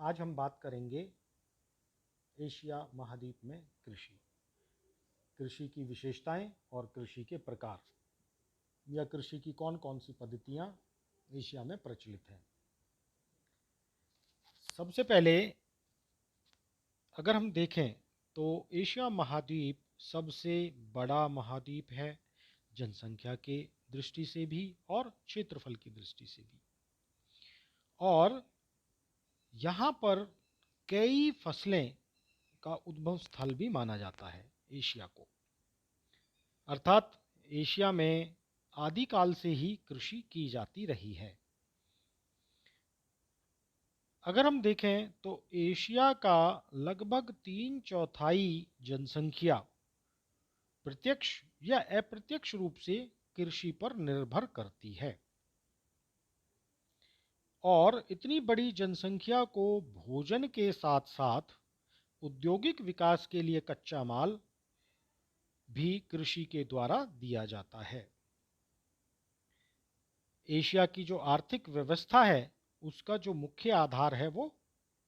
आज हम बात करेंगे एशिया महाद्वीप में कृषि की विशेषताएं और कृषि के प्रकार या कृषि की कौन कौन सी पद्धतियां एशिया में प्रचलित हैं। सबसे पहले अगर हम देखें तो एशिया महाद्वीप सबसे बड़ा महाद्वीप है, जनसंख्या के दृष्टि से भी और क्षेत्रफल की दृष्टि से भी। और यहाँ पर कई फसलें का उद्भव स्थल भी माना जाता है एशिया को। अर्थात एशिया में आदिकाल से ही कृषि की जाती रही है। अगर हम देखें तो एशिया का लगभग 3/4 जनसंख्या प्रत्यक्ष या अप्रत्यक्ष रूप से कृषि पर निर्भर करती है। और इतनी बड़ी जनसंख्या को भोजन के साथ साथ औद्योगिक विकास के लिए कच्चा माल भी कृषि के द्वारा दिया जाता है। एशिया की जो आर्थिक व्यवस्था है उसका जो मुख्य आधार है वो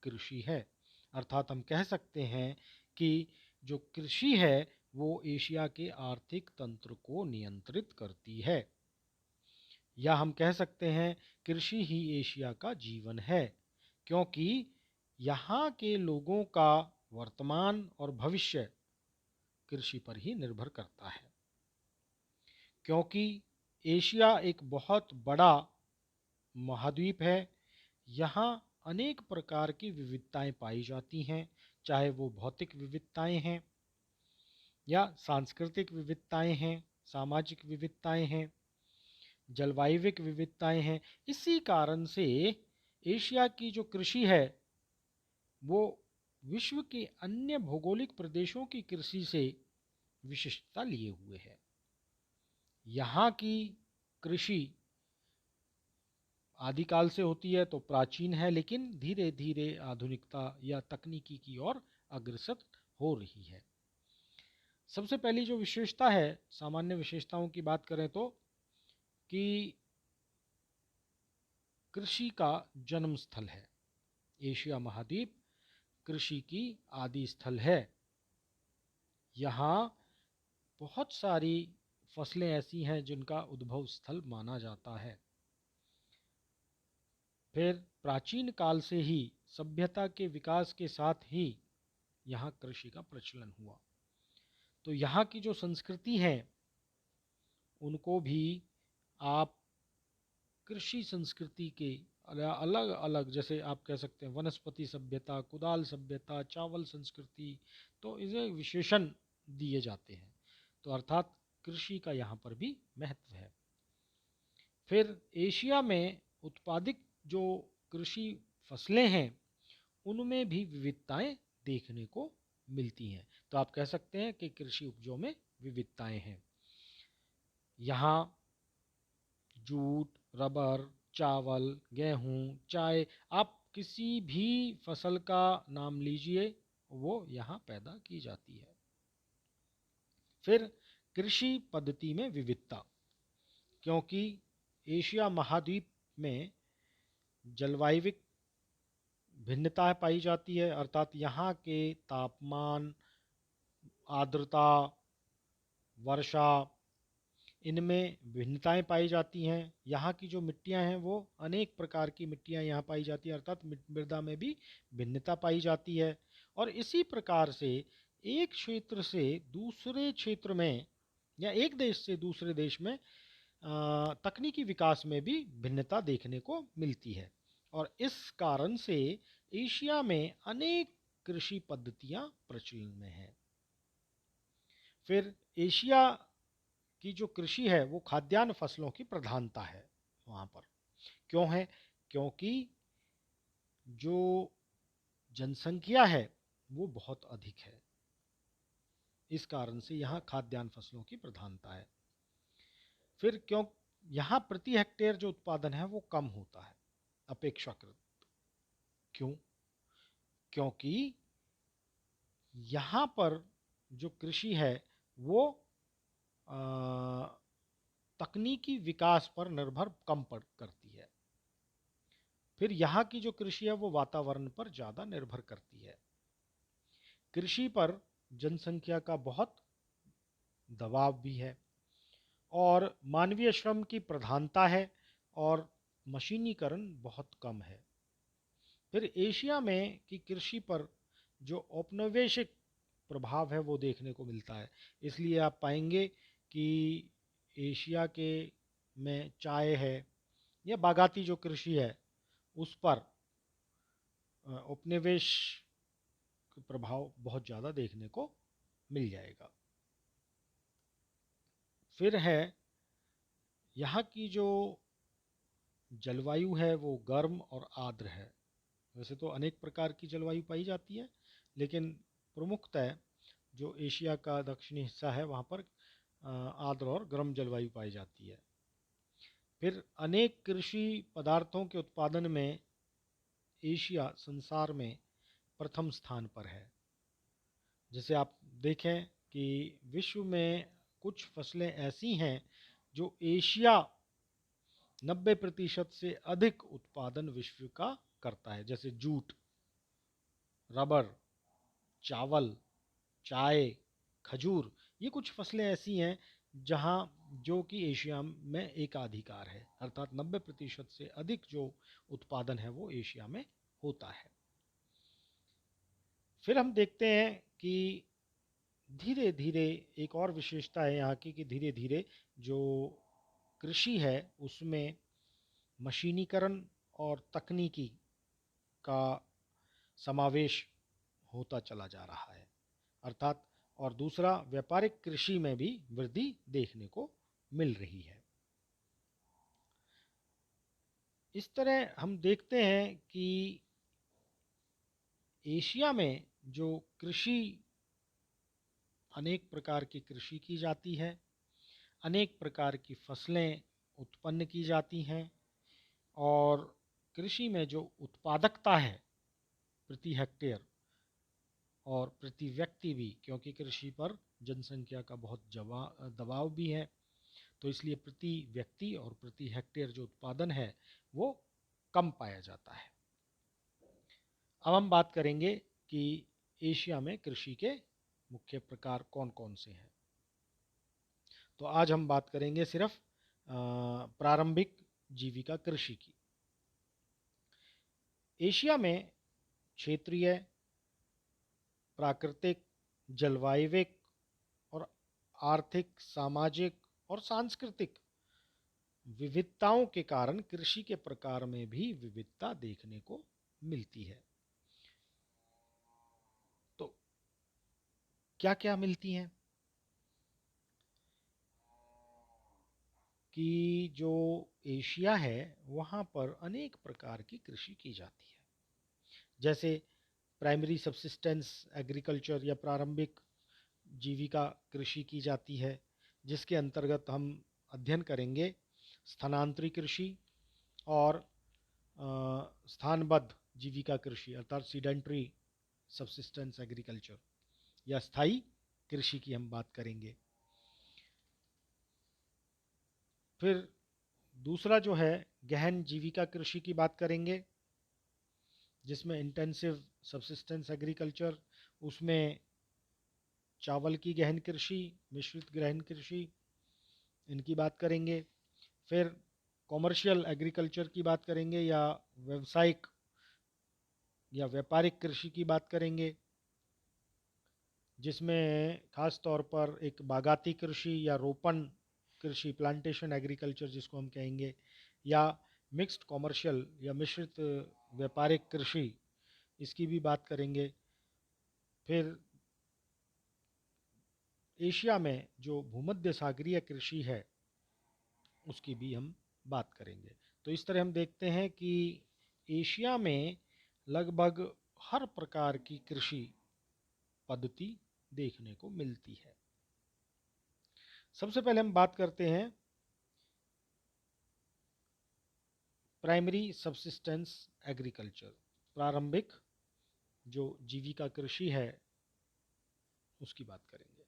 कृषि है। अर्थात हम कह सकते हैं कि जो कृषि है वो एशिया के आर्थिक तंत्र को नियंत्रित करती है, या हम कह सकते हैं कृषि ही एशिया का जीवन है, क्योंकि यहाँ के लोगों का वर्तमान और भविष्य कृषि पर ही निर्भर करता है। क्योंकि एशिया एक बहुत बड़ा महाद्वीप है, यहाँ अनेक प्रकार की विविधताएं पाई जाती हैं, चाहे वो भौतिक विविधताएं हैं या सांस्कृतिक विविधताएं हैं, सामाजिक विविधताएं हैं, जलवायविक विविधताएं हैं। इसी कारण से एशिया की जो कृषि है वो विश्व के अन्य भौगोलिक प्रदेशों की कृषि से विशिष्टता लिए हुए है। यहाँ की कृषि आदिकाल से होती है तो प्राचीन है, लेकिन धीरे धीरे आधुनिकता या तकनीकी की ओर अग्रसर हो रही है। सबसे पहली जो विशेषता है, सामान्य विशेषताओं की बात करें तो, कि कृषि का जन्म स्थल है। एशिया महाद्वीप कृषि की आदि स्थल है। यहाँ बहुत सारी फसलें ऐसी हैं जिनका उद्भव स्थल माना जाता है। फिर प्राचीन काल से ही सभ्यता के विकास के साथ ही यहाँ कृषि का प्रचलन हुआ। तो यहाँ की जो संस्कृति है उनको भी आप कृषि संस्कृति के अलग अलग, जैसे आप कह सकते हैं वनस्पति सभ्यता, कुदाल सभ्यता, चावल संस्कृति, तो इसे विशेषण दिए जाते हैं। तो अर्थात कृषि का यहाँ पर भी महत्व है। फिर एशिया में उत्पादित जो कृषि फसलें हैं उनमें भी विविधताएं देखने को मिलती हैं। तो आप कह सकते हैं कि कृषि उपजों में विविधताएं हैं। यहाँ जूट, रबर, चावल, गेहूँ, चाय, आप किसी भी फसल का नाम लीजिए, वो यहाँ पैदा की जाती है। फिर कृषि पद्धति में विविधता, क्योंकि एशिया महाद्वीप में जलवायविक भिन्नता पाई जाती है। अर्थात यहाँ के तापमान, आर्द्रता, वर्षा, इनमें भिन्नताएं पाई जाती हैं। यहाँ की जो मिट्टियाँ हैं वो अनेक प्रकार की मिट्टियाँ यहाँ पाई जाती हैं, अर्थात मृदा में भी भिन्नता पाई जाती है। और इसी प्रकार से एक क्षेत्र से दूसरे क्षेत्र में या एक देश से दूसरे देश में तकनीकी विकास में भी भिन्नता देखने को मिलती है। और इस कारण से एशिया में अनेक कृषि पद्धतियाँ प्रचलन में हैं। फिर एशिया की जो कृषि है वो खाद्यान्न फसलों की प्रधानता है वहाँ पर। क्यों है? क्योंकि जो जनसंख्या है वो बहुत अधिक है, इस कारण से यहाँ खाद्यान्न फसलों की प्रधानता है। फिर क्यों यहाँ प्रति हेक्टेयर जो उत्पादन है वो कम होता है अपेक्षाकृत। क्यों? क्योंकि यहाँ पर जो कृषि है वो तकनीकी विकास पर निर्भर कम करती है। फिर यहाँ की जो कृषि है वो वातावरण पर ज़्यादा निर्भर करती है। कृषि पर जनसंख्या का बहुत दबाव भी है और मानवीय श्रम की प्रधानता है और मशीनीकरण बहुत कम है। फिर एशिया में की कृषि पर जो औपनिवेशिक प्रभाव है वो देखने को मिलता है। इसलिए आप पाएंगे कि एशिया के में चाय है या बागाती जो कृषि है उस पर उपनिवेश प्रभाव बहुत ज़्यादा देखने को मिल जाएगा। फिर है यहाँ की जो जलवायु है वो गर्म और आर्द्र है। वैसे तो अनेक प्रकार की जलवायु पाई जाती है, लेकिन प्रमुखतः जो एशिया का दक्षिणी हिस्सा है वहाँ पर आर्द्र और गर्म जलवायु पाई जाती है। फिर अनेक कृषि पदार्थों के उत्पादन में एशिया संसार में प्रथम स्थान पर है। जैसे आप देखें कि विश्व में कुछ फसलें ऐसी हैं जो एशिया 90% से अधिक उत्पादन विश्व का करता है, जैसे जूट, रबर, चावल, चाय, खजूर। ये कुछ फसलें ऐसी हैं जहाँ जो कि एशिया में एकाधिकार है, अर्थात 90% से अधिक जो उत्पादन है वो एशिया में होता है। फिर हम देखते हैं कि धीरे धीरे एक और विशेषता है यहाँ की कि धीरे धीरे जो कृषि है उसमें मशीनीकरण और तकनीकी का समावेश होता चला जा रहा है, अर्थात और दूसरा व्यापारिक कृषि में भी वृद्धि देखने को मिल रही है। इस तरह हम देखते हैं कि एशिया में जो कृषि अनेक प्रकार की कृषि की जाती है, अनेक प्रकार की फसलें उत्पन्न की जाती हैं और कृषि में जो उत्पादकता है प्रति हेक्टेयर और प्रति व्यक्ति भी, क्योंकि कृषि पर जनसंख्या का बहुत दबाव भी है, तो इसलिए प्रति व्यक्ति और प्रति हेक्टेयर जो उत्पादन है वो कम पाया जाता है। अब हम बात करेंगे कि एशिया में कृषि के मुख्य प्रकार कौन कौन से हैं। तो आज हम बात करेंगे सिर्फ प्रारंभिक जीविका कृषि की। एशिया में क्षेत्रीय, प्राकृतिक, जलवायविक और आर्थिक, सामाजिक और सांस्कृतिक विविधताओं के कारण कृषि के प्रकार में भी विविधता देखने को मिलती है। तो क्या क्या मिलती हैं कि जो एशिया है वहाँ पर अनेक प्रकार की कृषि की जाती है, जैसे प्राइमरी सब्सिस्टेंस एग्रीकल्चर या प्रारंभिक जीविका कृषि की जाती है, जिसके अंतर्गत हम अध्ययन करेंगे स्थानांतरी कृषि और स्थानबद्ध जीविका कृषि अर्थात सीडेंट्री सब्सिस्टेंस एग्रीकल्चर या स्थायी कृषि की हम बात करेंगे। फिर दूसरा जो है गहन जीविका कृषि की बात करेंगे, जिसमें इंटेंसिव सब्सिस्टेंस एग्रीकल्चर, उसमें चावल की गहन कृषि, मिश्रित गहन कृषि, इनकी बात करेंगे। फिर कॉमर्शियल एग्रीकल्चर की बात करेंगे या व्यावसायिक या व्यापारिक कृषि की बात करेंगे, जिसमें खास तौर पर एक बागाती कृषि या रोपण कृषि, प्लांटेशन एग्रीकल्चर जिसको हम कहेंगे, या मिक्स्ड कॉमर्शियल या मिश्रित व्यापारिक कृषि, इसकी भी बात करेंगे। फिर एशिया में जो भूमध्य सागरीय कृषि है उसकी भी हम बात करेंगे। तो इस तरह हम देखते हैं कि एशिया में लगभग हर प्रकार की कृषि पद्धति देखने को मिलती है। सबसे पहले हम बात करते हैं प्राइमरी सब्सिस्टेंस एग्रीकल्चर, प्रारंभिक जो जीविका कृषि है उसकी बात करेंगे।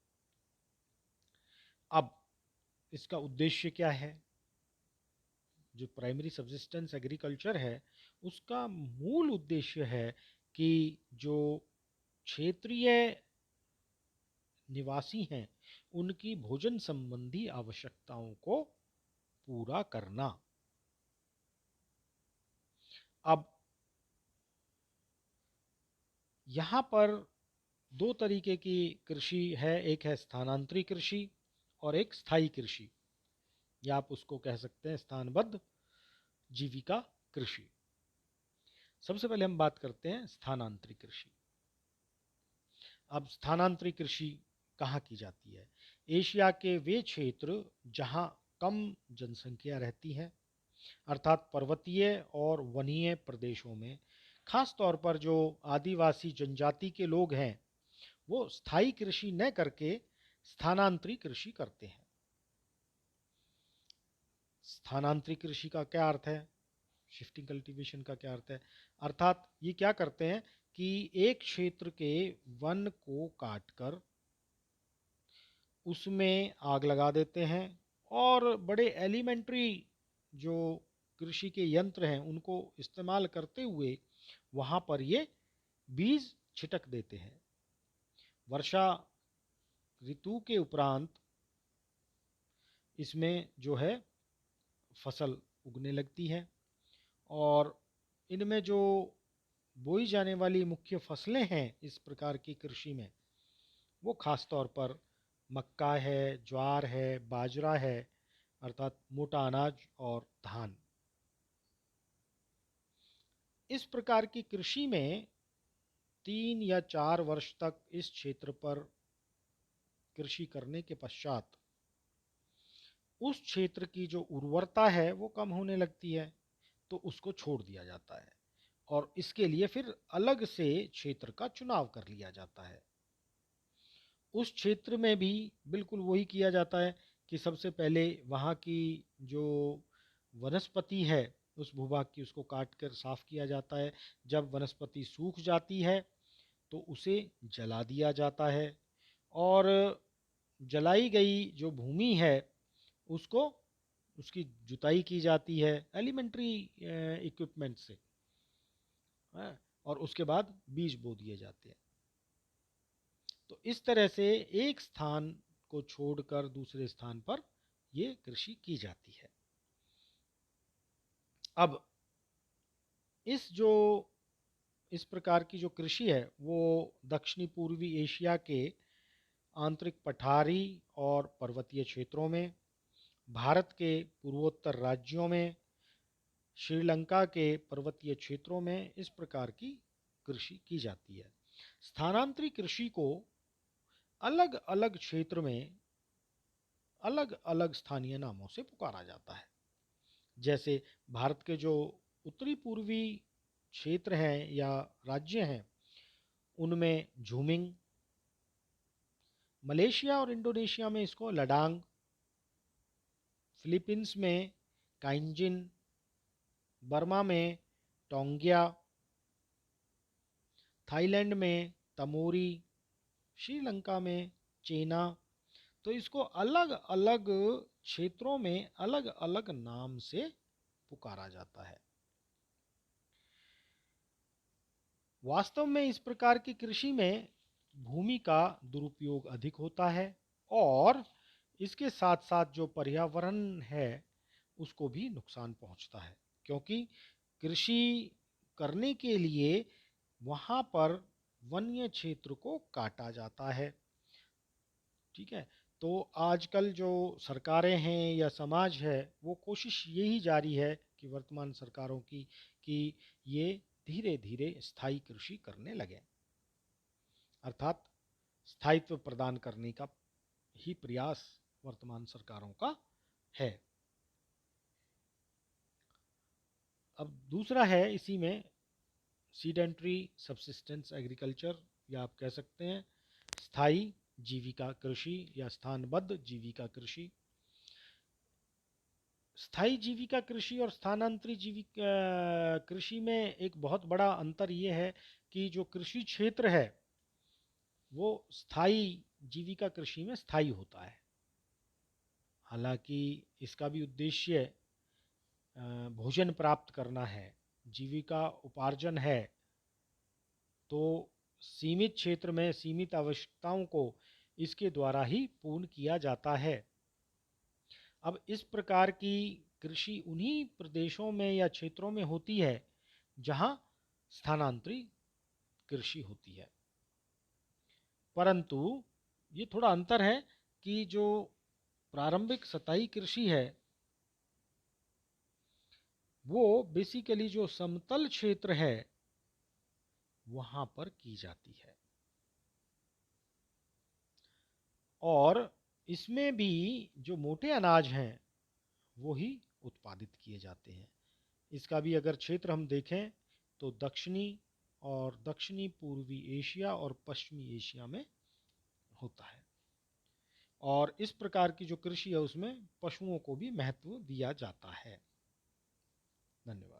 अब इसका उद्देश्य क्या है? जो प्राइमरी सब्सिस्टेंस एग्रीकल्चर है उसका मूल उद्देश्य है कि जो क्षेत्रीय निवासी हैं उनकी भोजन संबंधी आवश्यकताओं को पूरा करना। अब यहाँ पर दो तरीके की कृषि है, एक है स्थानांतरी कृषि और एक स्थायी कृषि, या आप उसको कह सकते हैं स्थानबद्ध जीविका कृषि। सबसे पहले हम बात करते हैं स्थानांतरी कृषि। अब स्थानांतरी कृषि कहाँ की जाती है? एशिया के वे क्षेत्र जहाँ कम जनसंख्या रहती है, अर्थात पर्वतीय और वनीय प्रदेशों में, खास तौर पर जो आदिवासी जनजाति के लोग हैं वो स्थायी कृषि न करके स्थानांतरी कृषि करते हैं। स्थानांतरी कृषि का क्या अर्थ है? शिफ्टिंग कल्टीवेशन का क्या अर्थ है? अर्थात ये क्या करते हैं कि एक क्षेत्र के वन को काटकर उसमें आग लगा देते हैं और बड़े एलिमेंट्री जो कृषि के यंत्र हैं उनको इस्तेमाल करते हुए वहाँ पर ये बीज छिटक देते हैं। वर्षा ऋतु के उपरांत इसमें जो है फसल उगने लगती है और इनमें जो बोई जाने वाली मुख्य फसलें हैं इस प्रकार की कृषि में, वो खास तौर पर मक्का है, ज्वार है, बाजरा है, अर्थात मोटा अनाज, और धान। इस प्रकार की कृषि में 3 या 4 वर्ष तक इस क्षेत्र पर कृषि करने के पश्चात उस क्षेत्र की जो उर्वरता है वो कम होने लगती है, तो उसको छोड़ दिया जाता है और इसके लिए फिर अलग से क्षेत्र का चुनाव कर लिया जाता है। उस क्षेत्र में भी बिल्कुल वही किया जाता है कि सबसे पहले वहाँ की जो वनस्पति है उस भूभाग की, उसको काट कर साफ किया जाता है। जब वनस्पति सूख जाती है तो उसे जला दिया जाता है और जलाई गई जो भूमि है उसको उसकी जुताई की जाती है एलिमेंट्री इक्विपमेंट से, हाँ, और उसके बाद बीज बो दिए जाते हैं। तो इस तरह से एक स्थान को छोड़कर दूसरे स्थान पर ये कृषि की जाती है। अब इस प्रकार की जो कृषि है वो दक्षिणी पूर्वी एशिया के आंतरिक पठारी और पर्वतीय क्षेत्रों में, भारत के पूर्वोत्तर राज्यों में, श्रीलंका के पर्वतीय क्षेत्रों में इस प्रकार की कृषि की जाती है। स्थानांतरी कृषि को अलग अलग क्षेत्र में अलग अलग स्थानीय नामों से पुकारा जाता है। जैसे भारत के जो उत्तरी पूर्वी क्षेत्र हैं या राज्य हैं उनमें झूमिंग, मलेशिया और इंडोनेशिया में इसको लडांग, फिलीपींस में काइंजिन, बर्मा में टोंगिया, थाईलैंड में तमोरी, श्रीलंका में चेना। तो इसको अलग अलग क्षेत्रों में अलग अलग नाम से पुकारा जाता है। वास्तव में इस प्रकार की कृषि में भूमि का दुरुपयोग अधिक होता है और इसके साथ साथ जो पर्यावरण है उसको भी नुकसान पहुंचता है, क्योंकि कृषि करने के लिए वहाँ पर वन्य क्षेत्र को काटा जाता है। ठीक है, तो आजकल जो सरकारें हैं या समाज है वो कोशिश यही जारी है कि वर्तमान सरकारों की कि ये धीरे धीरे स्थायी कृषि करने लगे, अर्थात स्थायित्व प्रदान करने का ही प्रयास वर्तमान सरकारों का है। अब दूसरा है इसी में सीडेंट्री सबसिस्टेंस एग्रीकल्चर, या आप कह सकते हैं स्थायी जीविका कृषि या स्थानबद्ध जीविका कृषि। स्थायी जीविका कृषि और स्थानांतरी जीविका कृषि में एक बहुत बड़ा अंतर ये है कि जो कृषि क्षेत्र है वो स्थायी जीविका कृषि में स्थायी होता है। हालांकि इसका भी उद्देश्य भोजन प्राप्त करना है, जीविका उपार्जन है, तो सीमित क्षेत्र में सीमित आवश्यकताओं को इसके द्वारा ही पूर्ण किया जाता है। अब इस प्रकार की कृषि उन्हीं प्रदेशों में या क्षेत्रों में होती है जहां स्थानांतरित कृषि होती है। परंतु ये थोड़ा अंतर है कि जो प्रारंभिक सतही कृषि है वो बेसिकली जो समतल क्षेत्र है वहां पर की जाती है, और इसमें भी जो मोटे अनाज हैं वो ही उत्पादित किए जाते हैं। इसका भी अगर क्षेत्र हम देखें तो दक्षिणी पूर्वी एशिया और पश्चिमी एशिया में होता है। और इस प्रकार की जो कृषि है उसमें पशुओं को भी महत्व दिया जाता है। धन्यवाद।